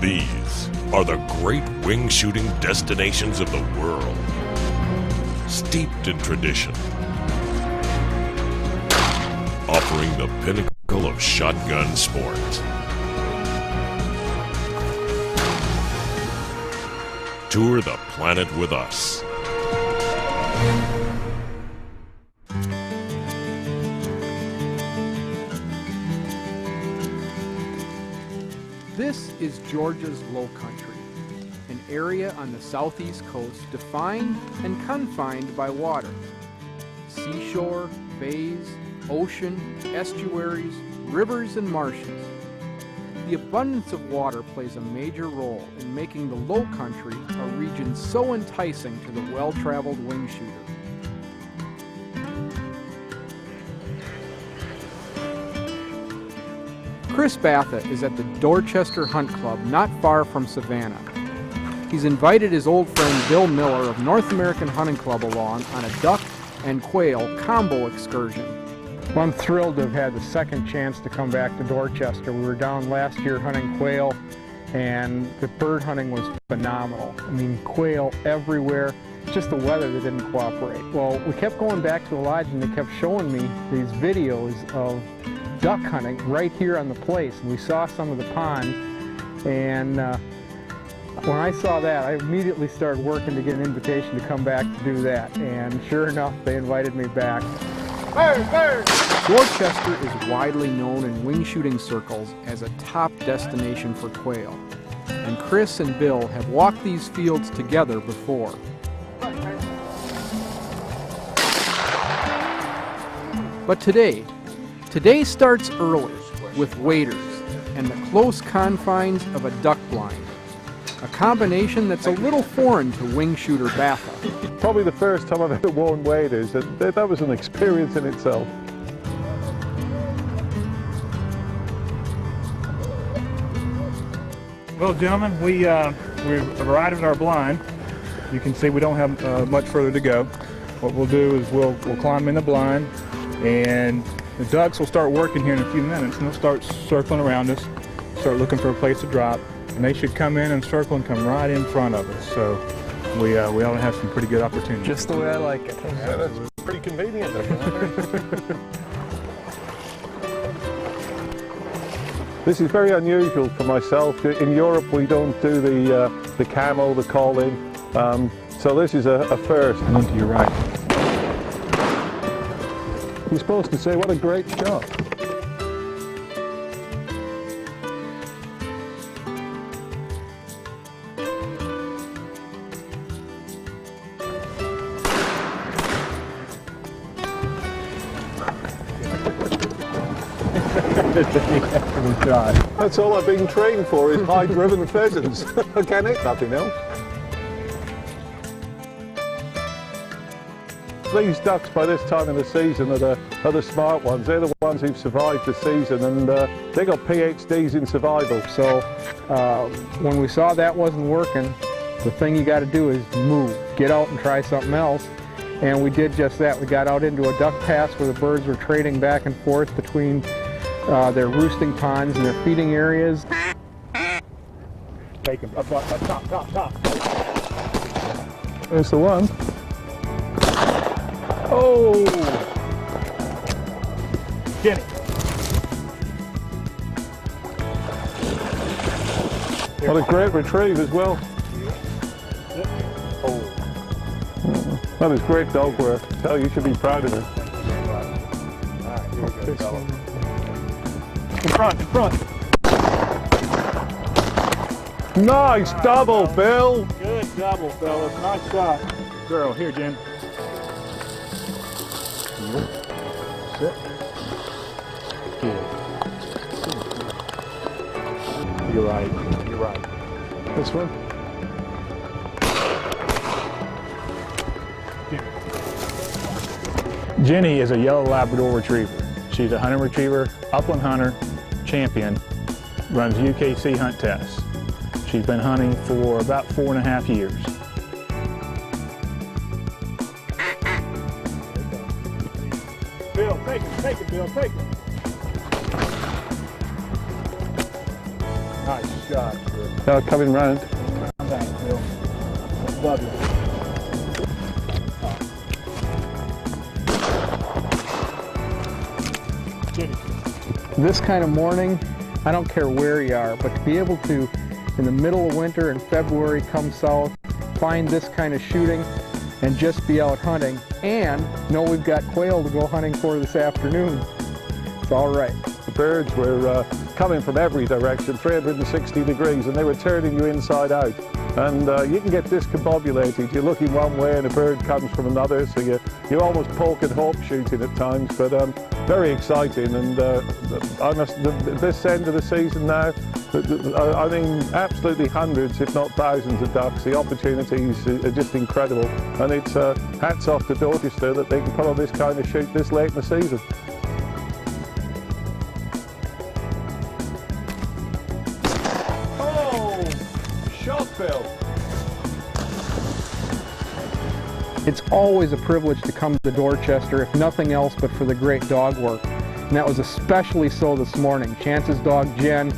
These are the great wing shooting destinations of the world, steeped in tradition, offering the pinnacle of shotgun sports. Tour the planet with us. This is Georgia's Low Country, an area on the southeast coast defined and confined by water. Seashore, bays, ocean, estuaries, rivers, and marshes. The abundance of water plays a major role in making the Low Country a region so enticing to the well-traveled wing shooter. Chris Batha is at the Dorchester Hunt Club not far from Savannah. He's invited his old friend Bill Miller of North American Hunting Club along on a duck and quail combo excursion. Well, I'm thrilled to have had the second chance to come back to Dorchester. We were down last year hunting quail, and the bird hunting was phenomenal. I mean, quail everywhere, just the weather that didn't cooperate. Well, we kept going back to the lodge, and they kept showing me these videos of duck hunting right here on the place, and we saw some of the ponds, and when I saw that, I immediately started working to get an invitation to come back to do that, and sure enough, they invited me back. Bird, bird. Dorchester is widely known in wing shooting circles as a top destination for quail, and Chris and Bill have walked these fields together before. But today starts early with waders and the close confines of a duck blind, a combination that's a little foreign to wing shooter Batha. Probably the first time I've ever worn waders. That was an experience in itself. Well, gentlemen, we've arrived at our blind. You can see we don't have much further to go. What we'll do is we'll climb in the blind, and the ducks will start working here in a few minutes, and they'll start circling around us, start looking for a place to drop, and they should come in and circle and come right in front of us. So we ought to have some pretty good opportunities. Just the way I like it. Yeah, that's pretty convenient. This is very unusual for myself. In Europe, we don't do the camo, the call-in. So this is a first. And then to your right. You're supposed to say, what a great shot. That's all I've been trained for, is high-driven pheasants. Can it? Nothing else. These ducks by this time of the season are the smart ones. They're the ones who've survived the season, and they got PhDs in survival. So when we saw that wasn't working, the thing you got to do is move. Get out and try something else. And we did just that. We got out into a duck pass where the birds were trading back and forth between their roosting ponds and their feeding areas. Take them up top. There's the one. Oh! Get it. What a great retrieve as well. Oh. That is great dog work. Tell you should be proud of it. Alright, here we go. In front. Nice double, Bill. Good double, fellas. Nice shot. Girl, here, Jim. Sit. Good. You're right. This one. Jenny is a yellow Labrador retriever. She's a hunting retriever, upland hunter, champion, runs UKC hunt tests. She's been hunting for about 4.5 years. Bill, take it, Bill, take it. Nice shot, Bill. Coming round. Calm down, Bill. Love you. Get it. This kind of morning, I don't care where you are, but to be able to, in the middle of winter in February, come south, find this kind of shooting, and just be out hunting, and know we've got quail to go hunting for this afternoon. It's all right. The birds were coming from every direction, 360 degrees, and they were turning you inside out. And you can get discombobulated. You're looking one way and a bird comes from another, so you're almost poke and hope shooting at times, but very exciting. And this end of the season now, I mean, absolutely hundreds, if not thousands of ducks. The opportunities are just incredible. And it's hats off to Dorchester that they can put on this kind of shoot this late in the season. Bill. It's always a privilege to come to Dorchester, if nothing else but for the great dog work. And that was especially so this morning. Chance's dog Jen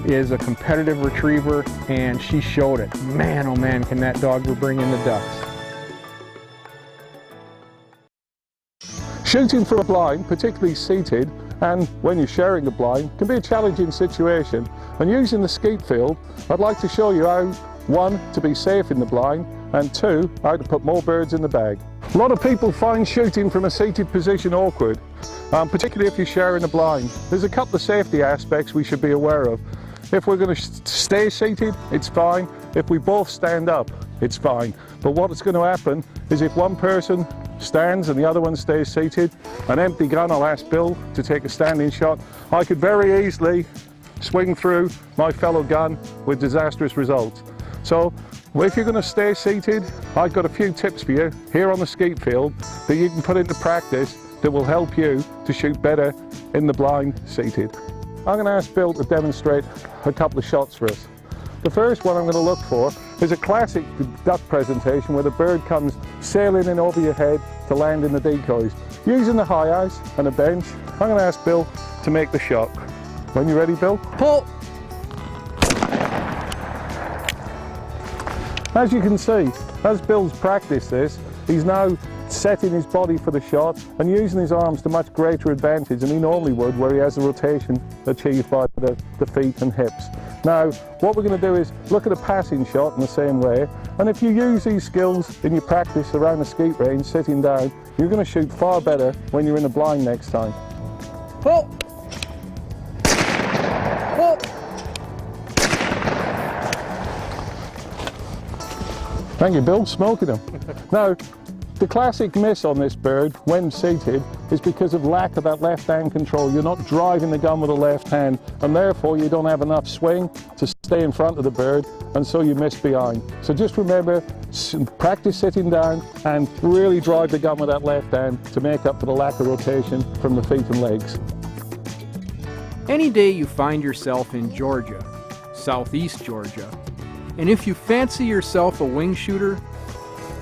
is a competitive retriever, and she showed it. Man, oh man, can that dog bring in the ducks. Shooting from a blind, particularly seated, and when you're sharing a blind, can be a challenging situation. And using the skeet field, I'd like to show you how, one, to be safe in the blind, and two, how to put more birds in the bag. A lot of people find shooting from a seated position awkward, particularly if you're sharing a blind. There's a couple of safety aspects we should be aware of. If we're going to stay seated, it's fine. If we both stand up, it's fine. But what's going to happen is if one person stands and the other one stays seated, an empty gun, I'll ask Bill to take a standing shot. I could very easily swing through my fellow gun with disastrous results. So if you're going to stay seated, I've got a few tips for you here on the skeet field that you can put into practice that will help you to shoot better in the blind seated. I'm going to ask Bill to demonstrate a couple of shots for us. The first one I'm going to look for is a classic duck presentation where the bird comes sailing in over your head to land in the decoys. Using the high ice and a bench, I'm going to ask Bill to make the shot. When you're ready, Bill? Pull! As you can see, as Bill's practiced this, he's now setting his body for the shot and using his arms to much greater advantage than he normally would, where he has the rotation achieved by the feet and hips. Now, what we're going to do is look at a passing shot in the same way, and if you use these skills in your practice around the skeet range, sitting down, you're going to shoot far better when you're in the blind next time. Pull! Pull! Thank you, Bill. Smoking them. Now, the classic miss on this bird when seated is because of lack of that left hand control. You're not driving the gun with the left hand, and therefore you don't have enough swing to stay in front of the bird, and so you miss behind. So just remember, practice sitting down and really drive the gun with that left hand to make up for the lack of rotation from the feet and legs. Any day you find yourself in Georgia, southeast Georgia, and if you fancy yourself a wing shooter,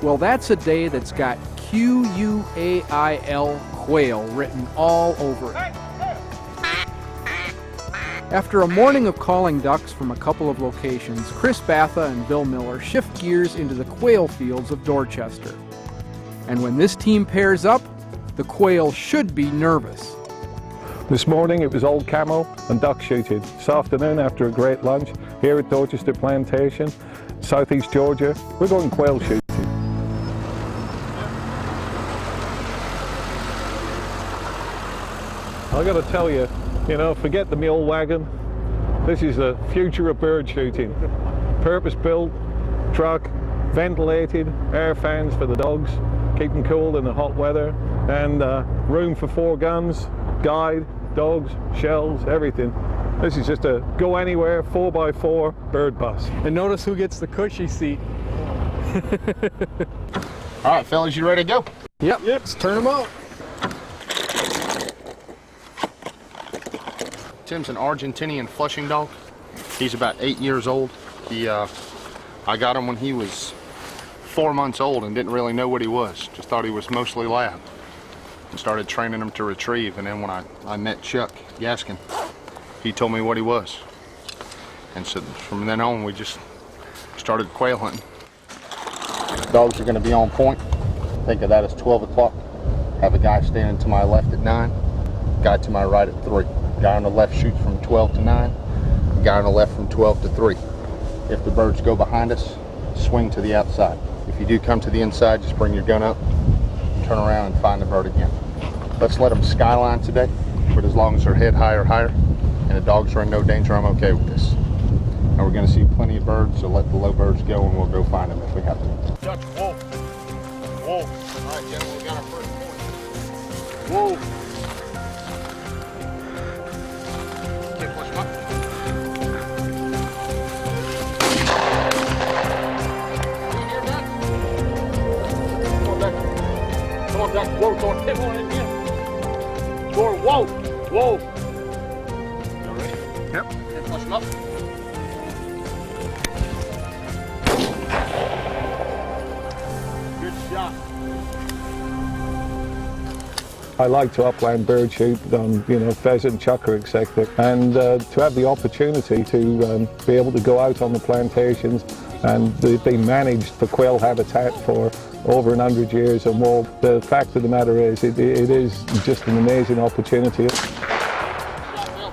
well, that's a day that's got Q-U-A-I-L, Quail, written all over it. After a morning of calling ducks from a couple of locations, Chris Batha and Bill Miller shift gears into the quail fields of Dorchester. And when this team pairs up, the quail should be nervous. This morning it was old camo and duck shooting. This afternoon, after a great lunch here at Dorchester Plantation, southeast Georgia, we're going quail shooting. I got to tell you, forget the mule wagon. This is the future of bird shooting. Purpose-built truck, ventilated, air fans for the dogs, keep them cool in the hot weather, and room for 4 guns, guide, dogs, shells, everything. This is just a go anywhere 4x4 bird bus. And notice who gets the cushy seat. All right, fellas, you ready to go? Yep, let's turn them out. Tim's an Argentinian flushing dog. He's about 8 years old. I got him when he was 4 months old and didn't really know what he was. Just thought he was mostly lab. And started training him to retrieve, and then when I met Chuck Gaskin, he told me what he was. And so from then on, we just started quail hunting. Dogs are going to be on point. Think of that as 12 o'clock. Have a guy standing to my left at 9, guy to my right at 3. Guy on the left shoots from 12 to 9, guy on the left from 12 to 3. If the birds go behind us, swing to the outside. If you do come to the inside, just bring your gun up, turn around and find the bird again. Let's let them skyline today, but as long as they're head high or higher and the dogs are in no danger, I'm okay with this. And we're going to see plenty of birds, so let the low birds go and we'll go find them if we have to. Dutch, whoa. Whoa. All right, gentlemen, we got our first point. Whoa. Can't push them up. You hear that? Come on, Dutch. Come on, Dutch. Whoa, Thor. Come on in here. Thor, whoa. Whoa. You ready? Yep. Can't push them up. I like to upland bird shoot on, pheasant, chukar, etc. And to have the opportunity to be able to go out on the plantations, and they've been managed for quail habitat for over 100 years or more. The fact of the matter is, it is just an amazing opportunity.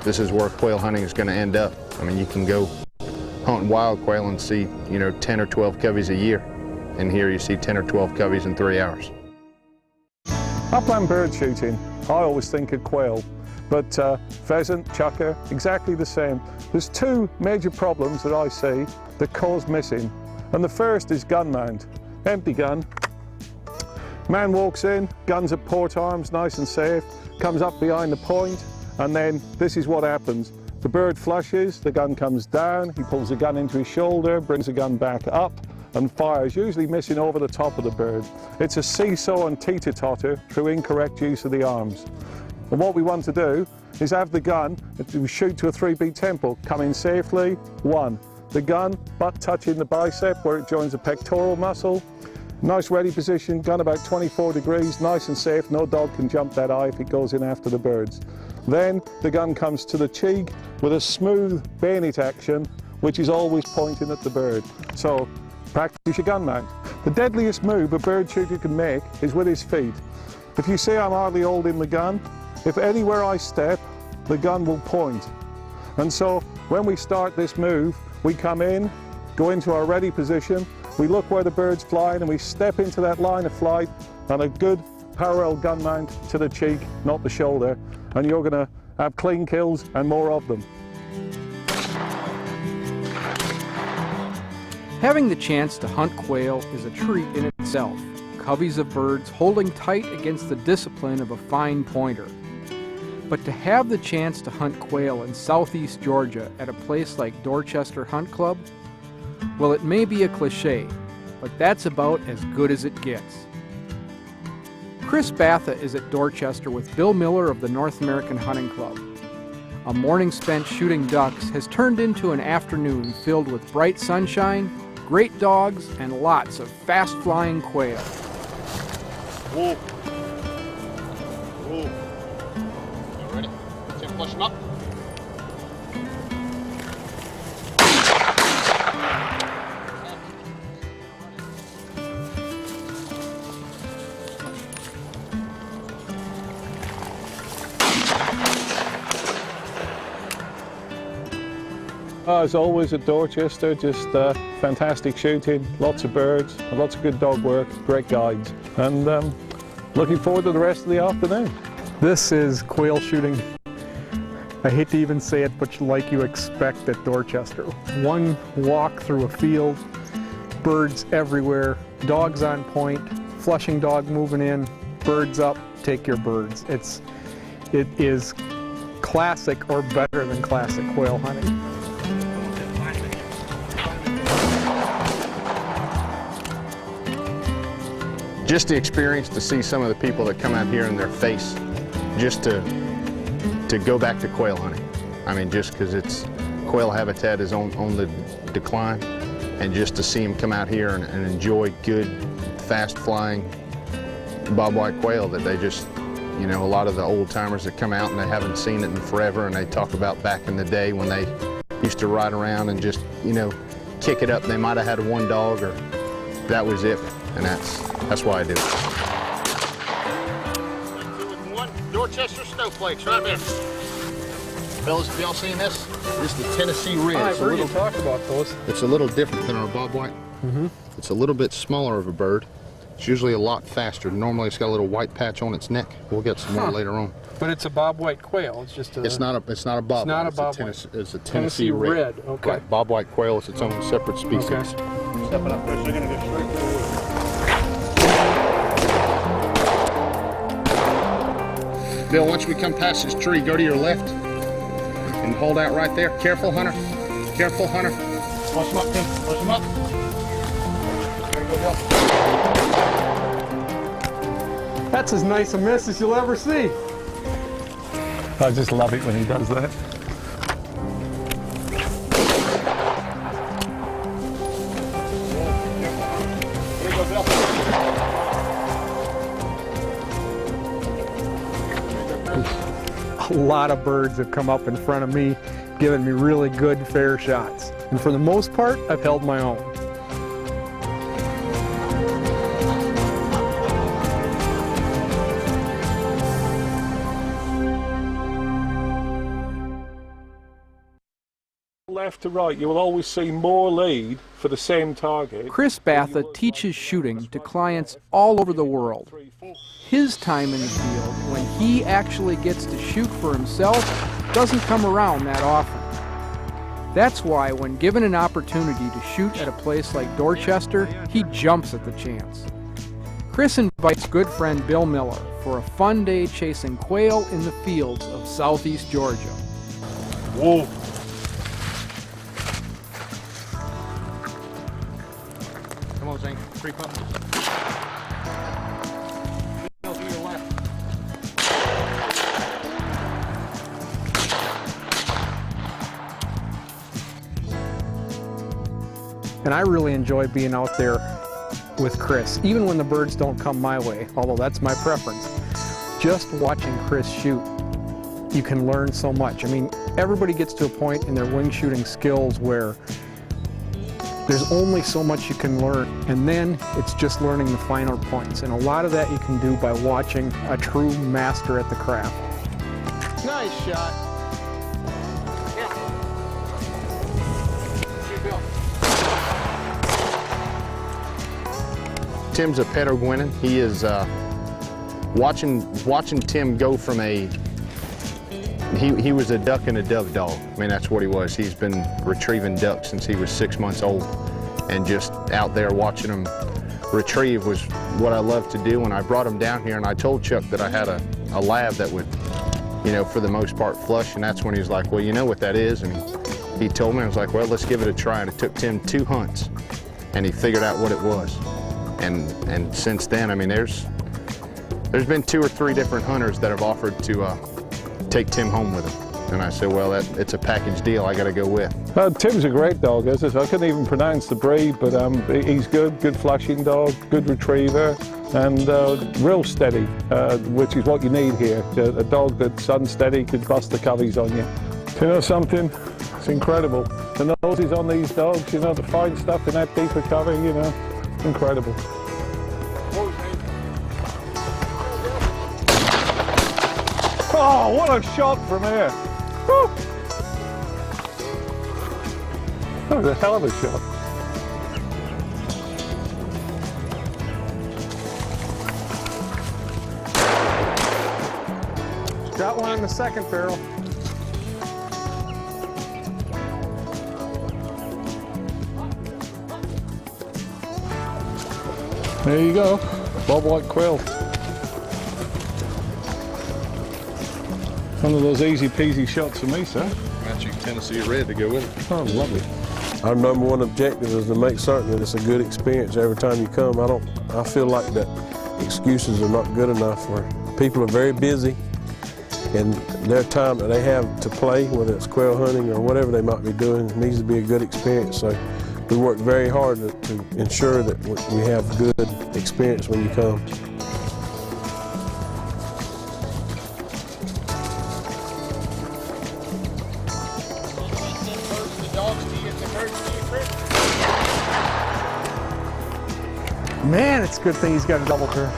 This is where quail hunting is going to end up. I mean, you can go hunting wild quail and see, 10 or 12 coveys a year. And here you see 10 or 12 coveys in 3 hours. Upland bird shooting, I always think of quail, but pheasant, chukar, exactly the same. There's two major problems that I see that cause missing, and the first is gun mount. Empty gun, man walks in, guns at port arms, nice and safe, comes up behind the point, and then this is what happens. The bird flushes, the gun comes down, he pulls the gun into his shoulder, brings the gun back up, and fires, usually missing over the top of the bird. It's a seesaw and teeter-totter through incorrect use of the arms. And what we want to do is have the gun, we shoot to a 3-beat tempo, come in safely, 1. The gun, butt touching the bicep where it joins the pectoral muscle. Nice ready position, gun about 24 degrees, nice and safe, no dog can jump that eye if it goes in after the birds. Then the gun comes to the cheek with a smooth bayonet action, which is always pointing at the bird. So, practice your gun mount. The deadliest move a bird shooter can make is with his feet. If you see I'm hardly holding the gun, if anywhere I step, the gun will point. And so when we start this move, we come in, go into our ready position, we look where the bird's flying and we step into that line of flight on a good parallel gun mount to the cheek, not the shoulder, and you're going to have clean kills and more of them. Having the chance to hunt quail is a treat in itself. Coveys of birds holding tight against the discipline of a fine pointer. But to have the chance to hunt quail in southeast Georgia at a place like Dorchester Hunt Club, well, it may be a cliche, but that's about as good as it gets. Chris Batha is at Dorchester with Bill Miller of the North American Hunting Club. A morning spent shooting ducks has turned into an afternoon filled with bright sunshine, great dogs, and lots of fast-flying quail. Whoa. Whoa. You ready? Tim, push them up. As always at Dorchester, just fantastic shooting, lots of birds, lots of good dog work, great guides, and looking forward to the rest of the afternoon. This is quail shooting. I hate to even say it, but like you expect at Dorchester. One walk through a field, birds everywhere, dogs on point, flushing dog moving in, birds up, take your birds. It is classic or better than classic quail hunting. Just the experience to see some of the people that come out here in their face, just to go back to quail hunting. I mean, just because it's quail habitat is on the decline, and just to see them come out here and enjoy good, fast-flying bobwhite quail that they just, a lot of the old timers that come out and they haven't seen it in forever, and they talk about back in the day when they used to ride around and just, you know, kick it up. They might have had one dog, or that was it, and that's why I do it. 2 and 1 Dorchester snowflakes right there. Fellas, have y'all seen this? This is the Tennessee Red. I've heard you talk about those. It's a little different than our bobwhite. It's a little bit smaller of a bird. It's usually a lot faster. Normally it's got a little white patch on its neck. We'll get some more later on. But it's a bobwhite quail. It's just a... It's not a bobwhite. It's not a bobwhite. It's a Tennessee Red. Okay. Right. Bobwhite quail is its own separate species. Okay. Stepping up there, so you're gonna go straight through the woods. Bill, once we come past this tree, go to your left and hold out right there. Careful, Hunter. Careful, Hunter. Push them up, Tim. Push them up. There you go, Bill. That's as nice a miss as you'll ever see. I just love it when he does that. There you go, Bill. A lot of birds have come up in front of me, giving me really good, fair shots. And for the most part, I've held my own. Left to right, you will always see more lead for the same target. Chris Batha teaches shooting to clients all over the world. His time in the field, when he actually gets to shoot for himself, doesn't come around that often. That's why when given an opportunity to shoot at a place like Dorchester, he jumps at the chance. Chris invites good friend Bill Miller for a fun day chasing quail in the fields of southeast Georgia. Whoa. Come on, Zane. Creep up. Bill, to your left. And I really enjoy being out there with Chris, even when the birds don't come my way, although that's my preference. Just watching Chris shoot, you can learn so much. I mean, everybody gets to a point in their wing shooting skills where there's only so much you can learn, and then it's just learning the finer points. And a lot of that you can do by watching a true master at the craft. Nice shot. Tim's a Pedogwinin. He is watching Tim go from he was a duck and a dove dog. I mean, that's what he was. He's been retrieving ducks since he was 6 months old, and just out there watching him retrieve was what I love to do. When I brought him down here, and I told Chuck that I had a lab that would, you know, for the most part flush, and that's when he was like, well, you know what that is? And he told me. I was like, well, let's give it a try. And it took Tim 2 hunts, and he figured out what it was. And since then, I mean, there's been 2 or 3 different hunters that have offered to take Tim home with them. And I said, well, it's a package deal I got to go with. Tim's a great dog. I couldn't even pronounce the breed, but he's good flushing dog, good retriever, and real steady, which is what you need here. A dog that's unsteady could bust the coveys on you. You know something? It's incredible. The noses on these dogs, you know, the fine stuff in that deeper cover, you know, incredible. Oh, what a shot from here. Woo. That was a hell of a shot. Got one in the second barrel. There you go, bobwhite quail. One of those easy peasy shots for me, sir. Matching Tennessee Red to go with it. Oh, lovely. Our number one objective is to make certain that it's a good experience every time you come. I feel like that excuses are not good enough. Where people are very busy, and their time that they have to play, whether it's quail hunting or whatever they might be doing, needs to be a good experience. So we work very hard to ensure that we have good experience when you come. Man, it's a good thing he's got a double turn.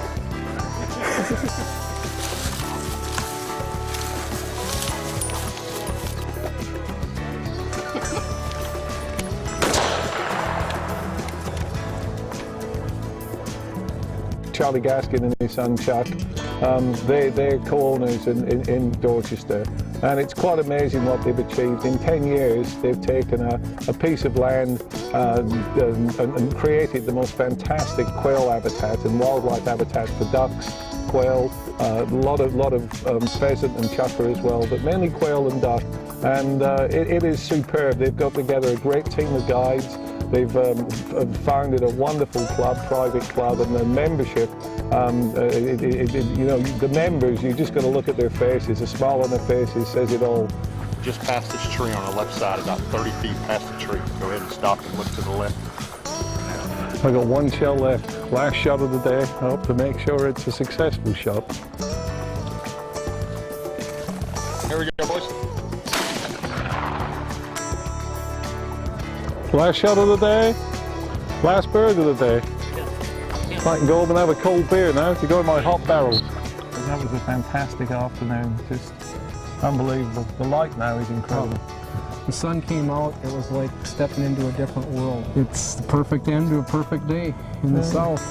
Charlie Gaskin and his son Chuck, they're co-owners in Dorchester, and it's quite amazing what they've achieved. In 10 years they've taken a piece of land and created the most fantastic quail habitat and wildlife habitat for ducks, quail, a lot of pheasant and chukar as well, but mainly quail and duck, and it is superb. They've got together a great team of guides. They've founded a wonderful club, private club, and the membership, you know, the members, you just got to look at their faces. A smile on their faces says it all. Just past this tree on the left side, about 30 feet past the tree. Go ahead and stop and look to the left. I've got one shell left. Last shot of the day. I hope to make sure it's a successful shot. Here we go, boys. Last shot of the day, last bird of the day. I can go home and have a cold beer now to go in my hot barrels. That was a fantastic afternoon, just unbelievable. The light now is incredible. The sun came out, it was like stepping into a different world. It's the perfect end to a perfect day in the south.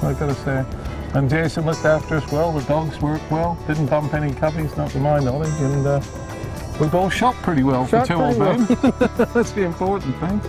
I gotta say. And Jason looked after us well, the dogs worked well, didn't bump any cubbies, not to my knowledge, and we both shot pretty well for 2 old men. That's the important thing.